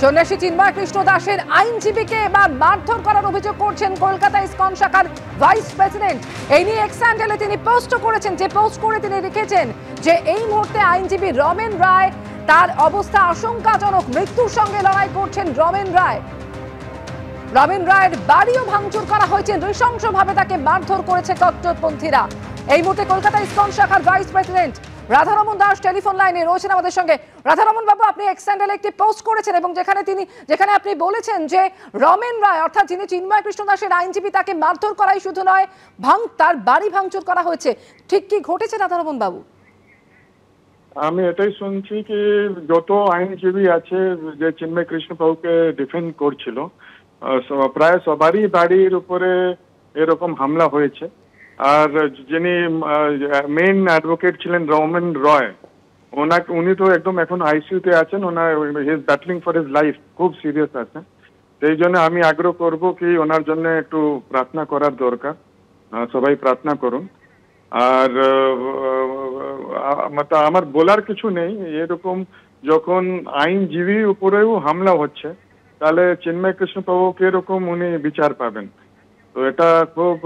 সন্ন্যাসী চিন্ময় কৃষ্ণ দাসের আইনজীবীকে এবার মারধর করার অভিযোগ করছেন কলকাতা ইসকন শাখার ভাইস প্রেসিডেন্ট। এই নিয়ে এক্স হ্যান্ডেলে তিনি পোস্ট করেছেন, যে পোস্ট করে তিনি লিখেছেন যে এই মুহূর্তে আইনজীবী রমেন রায়, তার অবস্থা আশঙ্কাজনক, মৃত্যুর সঙ্গে লড়াই করছেন রমেন রায়। রমেন রায়ের বাড়িও ভাঙচুর করা হয়েছে, নৃশংসভাবে তাকে মারধর করেছে কট্টরপন্থীরা। এই মুহূর্তে কলকাতা ইসকন শাখার vice president Radharaman Das telephone লাইনে রয়েছেন আমাদের সঙ্গে। রাধারমন বাবু, আপনি এক্স হ্যান্ডেলে একটি পোস্ট করেছেন এবং যেখানে আপনি বলেছেন যে রমেন রায় অর্থাৎ যিনি চিন্ময় কৃষ্ণ দাসের আইনজীবী, তাকে মারধর করাই শুধু নয়, তার বাড়ি ভাঙচুর করা হয়েছে। ঠিক কি ঘটেছে রাধারমন বাবু? আমি এটাই শুনছি কি যত আইনজীবী আছে যে চিন্ময় কৃষ্ণ বাবুকে ডিফেন্ড করছিল, প্রায় সবারই বাড়ির উপরে এরকম হামলা হয়েছে। আর যিনি মেইন অ্যাডভোকেট ছিলেন রমেন রয়, উনি তো একদম এখন আইসিইউতে আছেন, ওনার he is battling for his life, খুব সিরিয়াস আছেন। সেই জন্য আমি আগ্রহ করব কি ওনার জন্য একটু প্রার্থনা করার দরকার, সবাই প্রার্থনা করুন। আর আমার বলার কিছু নেই, এরকম যখন আইনজীবীর উপরেও হামলা হচ্ছে তাহলে চিন্ময় কৃষ্ণ বাবু কিরকম উনি বিচার পাবেন। তো এটা খুব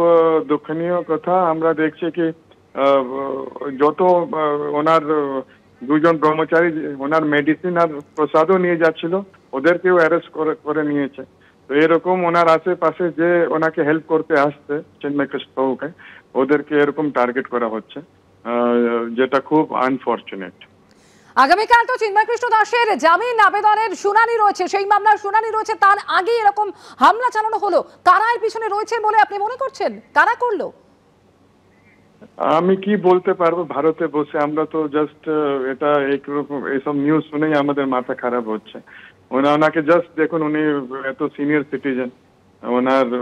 দুঃখনীয় কথা। আমরা দেখছি কি যত ওনার দুজন ব্রহ্মচারী ওনার মেডিসিন আর প্রসাদও নিয়ে যাচ্ছিল, ওদেরকেও অ্যারেস্ট করে নিয়েছে। তো এরকম ওনার আশেপাশে যে ওনাকে হেল্প করতে আসছে চিন্ময় কৃষ্ণ বাবুকে, ওদেরকে এরকম টার্গেট করা হচ্ছে, যেটা খুব আনফরচুনেট। আগামীকাল তো চিন্ময় কৃষ্ণ দাসের জামিন আবেদনের শুনানি রয়েছে, সেই মামলার শুনানি রয়েছে, তার আগে এরকম হামলা চালানো হলো। কারা এর পিছনে রয়েছে বলে আপনি মনে করছেন? কারা করলো? আমি কি বলতে পারবো, ভারতে বসে আমরা তো জাস্ট এটা একরকম এইসব নিউজ শুনেই আমাদের মাথা খারাপ হচ্ছে। ওনাকে জাস্ট দেখুন, উনি এত সিনিয়র সিটিজেন,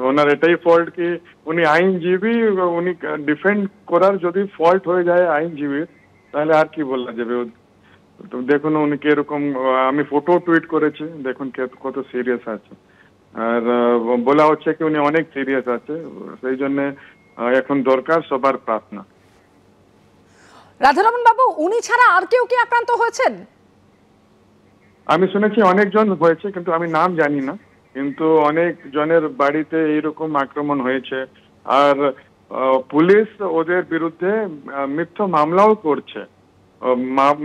ওনার এটাই ফল্ট কি উনি আইনজীবী, উনি ডিফেন্ড করার যদি ফল্ট হয়ে যায় আইনজীবীর, তাহলে আর কি বলা যাবে। তো দেখুন উনি কিরকম, আমি ফটো টুইট করেছি, দেখুন কত সিরিয়াস আছে। আর বলা হচ্ছে কি উনি অনেক সিরিয়াস আছে, সেই জন্য এখন দরকার সবার প্রার্থনা। রাধারমন বাবু, উনি ছাড়া আর কেউ কি আক্রান্ত হয়েছেন? আমি শুনেছি অনেকজন হয়েছে, কিন্তু আমি নাম জানি না, কিন্তু অনেক জনের বাড়িতে এইরকম আক্রমণ হয়েছে। আর পুলিশ ওদের বিরুদ্ধে মিথ্যা মামলাও করছে,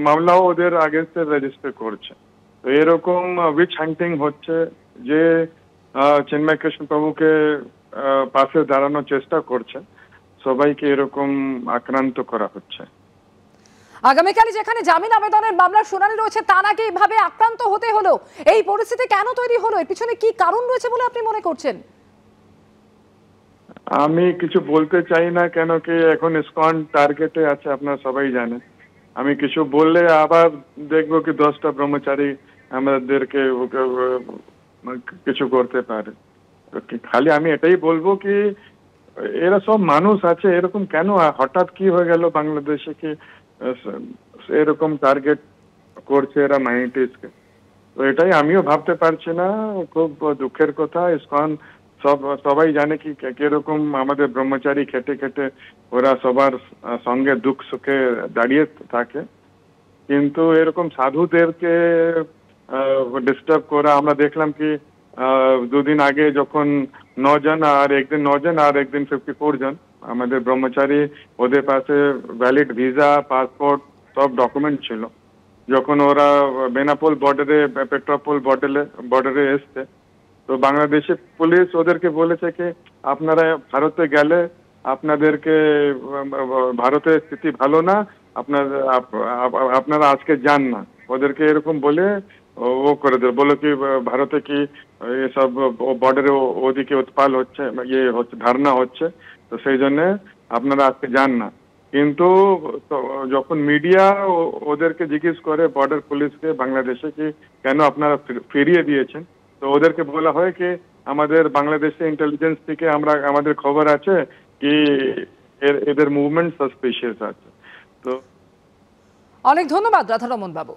মামলাও ওদের আগেন্স্টে রেজিস্টার করছে। তো এরকম উইচ হান্টিং হচ্ছে, যে চিন্ময় কৃষ্ণ বাবুকে পাশে দাঁড়ানোর চেষ্টা করছে, সবাইকে এরকম আক্রান্ত করা হচ্ছে। আগামীকাল যেখানে জামিন আবেদনের মামলার শুনানি রয়েছে, তার আগে এইভাবে আক্রান্ত হতে হলো, এই পরিস্থিতি কেন তৈরি হলো? এর পিছনে কি কারণ রয়েছে বলে আপনি মনে করছেন? আমি কিছু বলতে চাই না, কেন কি এখন ইসকন টার্গেটে আছে, আপনারা সবাই জানেন। আমি কিছু বললে আবার দেখবো কি 10টা ব্রহ্মচারী আমাদেরকে কিছু করতে পারে। খালি আমি এটাই বলবো কি এরা সব মানুষ আছে, এরকম কেন হঠাৎ কি হয়ে গেল বাংলাদেশে কি এরকম টার্গেট করছে এরা মাইনরিটিসকে। তো এটাই আমিও ভাবতে পারছি না, খুব দুঃখের কথা। ইসকন সবাই জানে কি কিরকম আমাদের ব্রহ্মচারী খেটে খেটে ওরা সবার সঙ্গে দুঃখ সুখে দাঁড়িয়ে থাকে, কিন্তু এরকম সাধুদেরকে ডিস্টার্ব করা। আমরা দেখলাম কি দুদিন আগে যখন 9 জন আর একদিন 54 জন আমাদের ব্রহ্মচারী, ওদের পাশে ভ্যালিড ভিসা, পাসপোর্ট, সব ডকুমেন্ট ছিল, যখন ওরা বেনাপোল বর্ডারে, পেট্রাপোল বর্ডারে এসছে, তো বাংলাদেশি পুলিশ ওদেরকে বলেছে কি আপনারা ভারতে গেলে আপনাদেরকে ভারতের স্থিতি ভালো না, আপনারা আজকে যান না। ওদেরকে এরকম বলে ও করে দেবে, বলো কি ভারতে কি এসব বর্ডারে ওদিকে উৎপাল হচ্ছে, ধারণা হচ্ছে, তো সেই জন্য আপনারা আজকে যান না। কিন্তু যখন মিডিয়া ওদেরকে জিজ্ঞেস করে বর্ডার পুলিশকে বাংলাদেশে কি কেন আপনারা ফিরিয়ে দিয়েছেন, তো ওদেরকে বলা হয় কি আমাদের বাংলাদেশে ইন্টেলিজেন্স থেকে আমাদের খবর আছে কি এদের মুভমেন্ট সাসপিশিয়াস আছে। তো অনেক ধন্যবাদ রাধারমন বাবু।